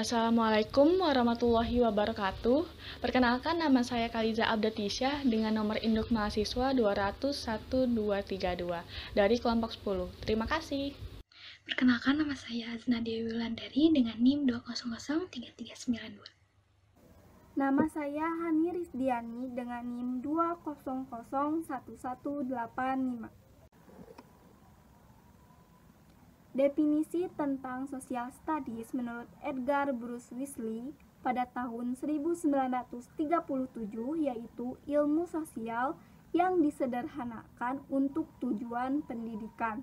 Assalamualaikum warahmatullahi wabarakatuh. Perkenalkan, nama saya Kaliza Abdatisya dengan nomor induk mahasiswa 201.232 dari kelompok 10. Terima kasih. Perkenalkan, nama saya Azna Dewi Wulandari dengan NIM 2003392. Nama saya Hani Rizdiani dengan NIM 2001185. Definisi tentang Social Studies menurut Edgar Bruce Wesley pada tahun 1937 yaitu ilmu sosial yang disederhanakan untuk tujuan pendidikan.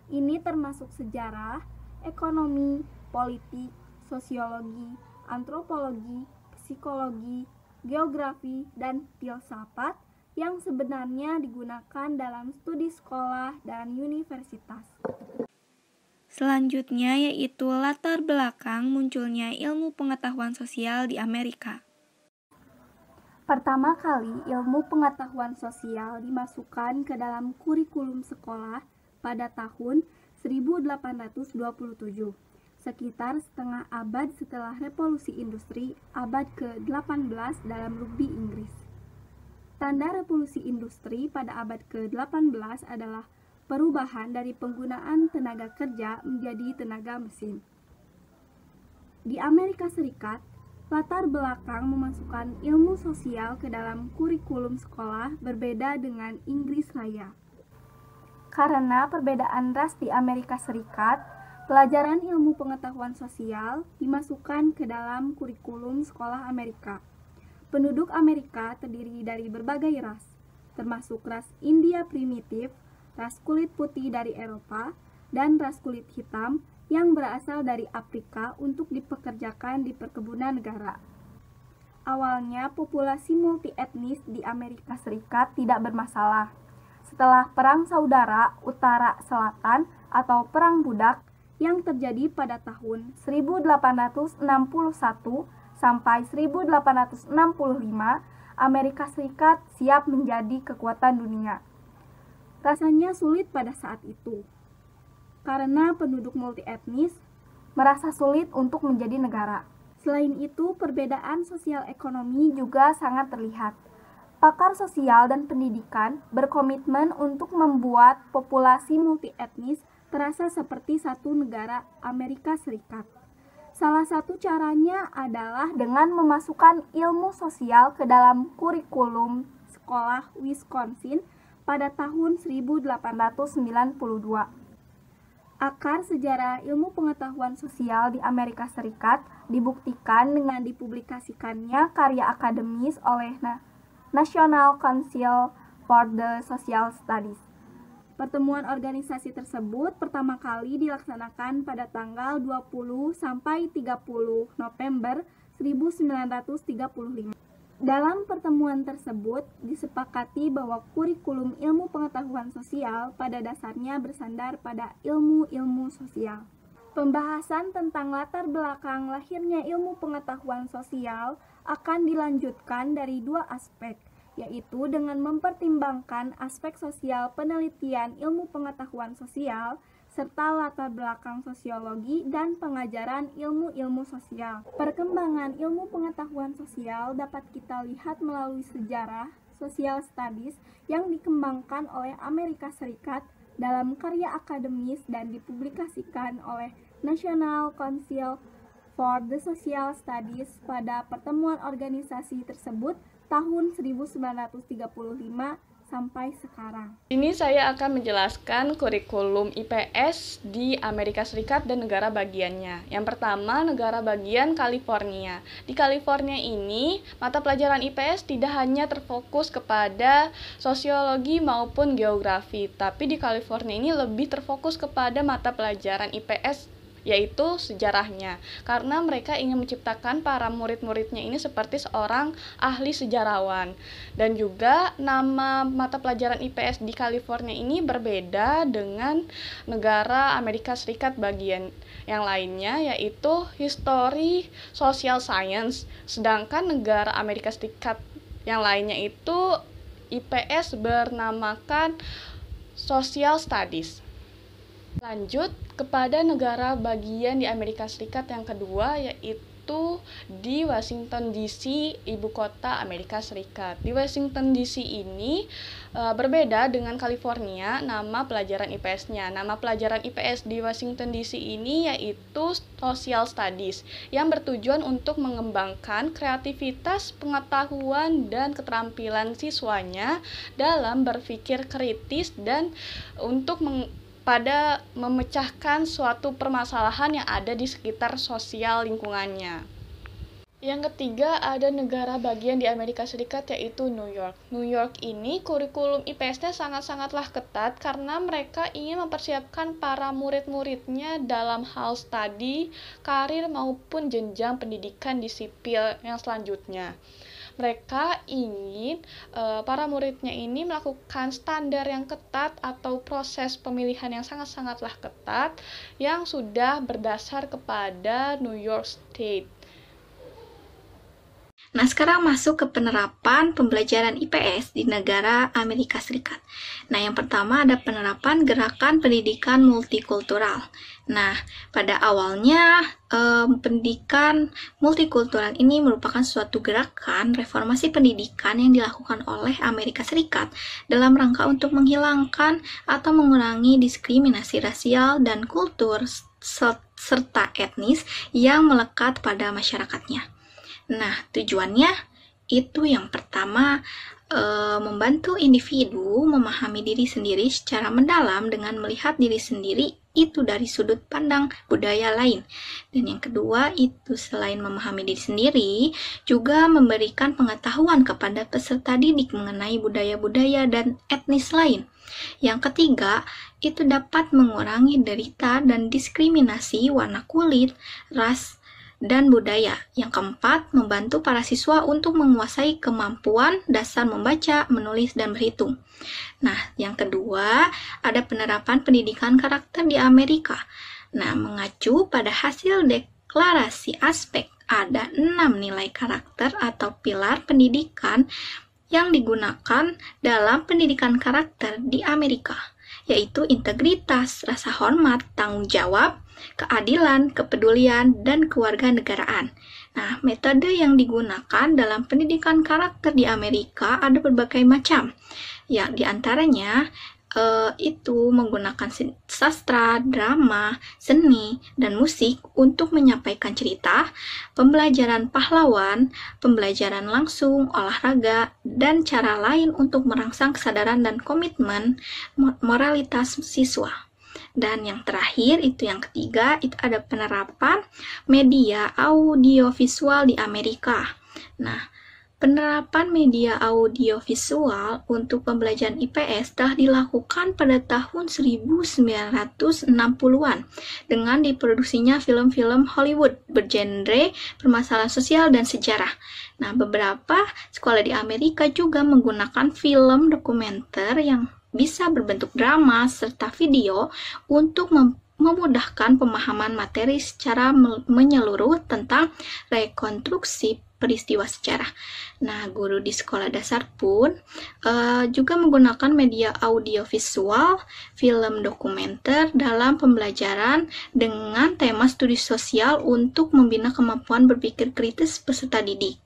Ini termasuk sejarah, ekonomi, politik, sosiologi, antropologi, psikologi, geografi, dan filsafat yang sebenarnya digunakan dalam studi sekolah dan universitas. Selanjutnya yaitu latar belakang munculnya ilmu pengetahuan sosial di Amerika. Pertama kali ilmu pengetahuan sosial dimasukkan ke dalam kurikulum sekolah pada tahun 1827, sekitar setengah abad setelah revolusi industri abad ke-18 dalam rugby Inggris. Tanda revolusi industri pada abad ke-18 adalah perubahan dari penggunaan tenaga kerja menjadi tenaga mesin. Di Amerika Serikat, latar belakang memasukkan ilmu sosial ke dalam kurikulum sekolah berbeda dengan Inggris Raya. Karena perbedaan ras di Amerika Serikat, pelajaran ilmu pengetahuan sosial dimasukkan ke dalam kurikulum sekolah Amerika. Penduduk Amerika terdiri dari berbagai ras, termasuk ras India primitif, ras kulit putih dari Eropa, dan ras kulit hitam yang berasal dari Afrika untuk dipekerjakan di perkebunan negara. Awalnya, populasi multietnis di Amerika Serikat tidak bermasalah. Setelah Perang Saudara Utara-Selatan atau Perang Budak yang terjadi pada tahun 1861 sampai 1865, Amerika Serikat siap menjadi kekuatan dunia. Rasanya sulit pada saat itu, karena penduduk multietnis merasa sulit untuk menjadi negara. Selain itu, perbedaan sosial ekonomi juga sangat terlihat. Pakar sosial dan pendidikan berkomitmen untuk membuat populasi multietnis terasa seperti satu negara Amerika Serikat. Salah satu caranya adalah dengan memasukkan ilmu sosial ke dalam kurikulum sekolah Wisconsin pada tahun 1892. Akar sejarah ilmu pengetahuan sosial di Amerika Serikat dibuktikan dengan dipublikasikannya karya akademis oleh National Council for the Social Studies. Pertemuan organisasi tersebut pertama kali dilaksanakan pada tanggal 20 sampai 30 November 1935. Dalam pertemuan tersebut disepakati bahwa kurikulum ilmu pengetahuan sosial pada dasarnya bersandar pada ilmu-ilmu sosial. Pembahasan tentang latar belakang lahirnya ilmu pengetahuan sosial akan dilanjutkan dari dua aspek, yaitu dengan mempertimbangkan aspek sosial penelitian ilmu pengetahuan sosial serta latar belakang sosiologi dan pengajaran ilmu-ilmu sosial. Perkembangan ilmu pengetahuan sosial dapat kita lihat melalui sejarah social studies yang dikembangkan oleh Amerika Serikat dalam karya akademis dan dipublikasikan oleh National Council for the Social Studies pada pertemuan organisasi tersebut tahun 1935 sampai sekarang. Ini saya akan menjelaskan kurikulum IPS di Amerika Serikat dan negara bagiannya. Yang pertama, negara bagian California. Di California ini, mata pelajaran IPS tidak hanya terfokus kepada sosiologi maupun geografi, tapi di California ini lebih terfokus kepada mata pelajaran IPS, yaitu sejarahnya, karena mereka ingin menciptakan para murid-muridnya ini seperti seorang ahli sejarawan. Dan juga nama mata pelajaran IPS di California ini berbeda dengan negara Amerika Serikat bagian yang lainnya, yaitu History Social Science, sedangkan negara Amerika Serikat yang lainnya itu IPS bernamakan Social Studies. Lanjut kepada negara bagian di Amerika Serikat yang kedua, yaitu yaitu di Washington DC, ibu kota Amerika Serikat. Di Washington DC ini berbeda dengan California nama pelajaran IPS-nya. Nama pelajaran IPS di Washington DC ini yaitu Social Studies yang bertujuan untuk mengembangkan kreativitas, pengetahuan, dan keterampilan siswanya dalam berpikir kritis dan untuk pada memecahkan suatu permasalahan yang ada di sekitar sosial lingkungannya. Yang ketiga, ada negara bagian di Amerika Serikat yaitu New York. New York ini kurikulum IPS-nya sangat-sangatlah ketat karena mereka ingin mempersiapkan para murid-muridnya dalam hal studi, karir maupun jenjang pendidikan di sipil yang selanjutnya. Mereka ingin para muridnya ini melakukan standar yang ketat atau proses pemilihan yang sangat-sangatlah ketat yang sudah berdasar kepada New York State. Nah, sekarang masuk ke penerapan pembelajaran IPS di negara Amerika Serikat. Nah, yang pertama ada penerapan gerakan pendidikan multikultural. Nah, pada awalnya pendidikan multikultural ini merupakan suatu gerakan reformasi pendidikan yang dilakukan oleh Amerika Serikat dalam rangka untuk menghilangkan atau mengurangi diskriminasi rasial dan kultur serta etnis yang melekat pada masyarakatnya. Nah, tujuannya itu yang pertama membantu individu memahami diri sendiri secara mendalam dengan melihat diri sendiri itu dari sudut pandang budaya lain. Dan yang kedua itu selain memahami diri sendiri, juga memberikan pengetahuan kepada peserta didik mengenai budaya-budaya dan etnis lain. Yang ketiga, itu dapat mengurangi derita dan diskriminasi warna kulit, ras, dan budaya. Yang keempat, membantu para siswa untuk menguasai kemampuan dasar membaca, menulis, dan berhitung. Nah, yang kedua, ada penerapan pendidikan karakter di Amerika. Nah, mengacu pada hasil deklarasi aspek, ada 6 nilai karakter atau pilar pendidikan yang digunakan dalam pendidikan karakter di Amerika, yaitu integritas, rasa hormat, tanggung jawab, keadilan, kepedulian, dan kewarganegaraan. Nah, metode yang digunakan dalam pendidikan karakter di Amerika ada berbagai macam. Ya, diantaranya itu menggunakan sastra, drama, seni, dan musik untuk menyampaikan cerita, pembelajaran pahlawan, pembelajaran langsung, olahraga, dan cara lain untuk merangsang kesadaran dan komitmen moralitas siswa. Dan yang terakhir, itu yang ketiga, itu ada penerapan media audiovisual di Amerika. Nah, penerapan media audiovisual untuk pembelajaran IPS telah dilakukan pada tahun 1960-an dengan diproduksinya film-film Hollywood bergenre permasalahan sosial dan sejarah. Nah, beberapa sekolah di Amerika juga menggunakan film dokumenter yang bisa berbentuk drama serta video untuk memudahkan pemahaman materi secara menyeluruh tentang rekonstruksi peristiwa sejarah. Nah, guru di sekolah dasar pun juga menggunakan media audiovisual, film dokumenter dalam pembelajaran dengan tema studi sosial untuk membina kemampuan berpikir kritis peserta didik.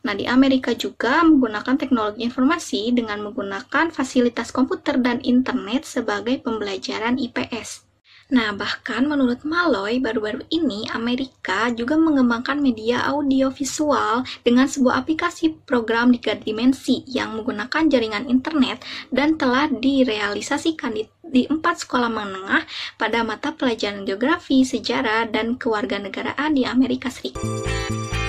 Nah, di Amerika juga menggunakan teknologi informasi dengan menggunakan fasilitas komputer dan internet sebagai pembelajaran IPS. Nah, bahkan menurut Malloy, baru-baru ini Amerika juga mengembangkan media audiovisual dengan sebuah aplikasi program 3 dimensi yang menggunakan jaringan internet dan telah direalisasikan di 4 sekolah menengah pada mata pelajaran geografi, sejarah, dan kewarganegaraan di Amerika Serikat.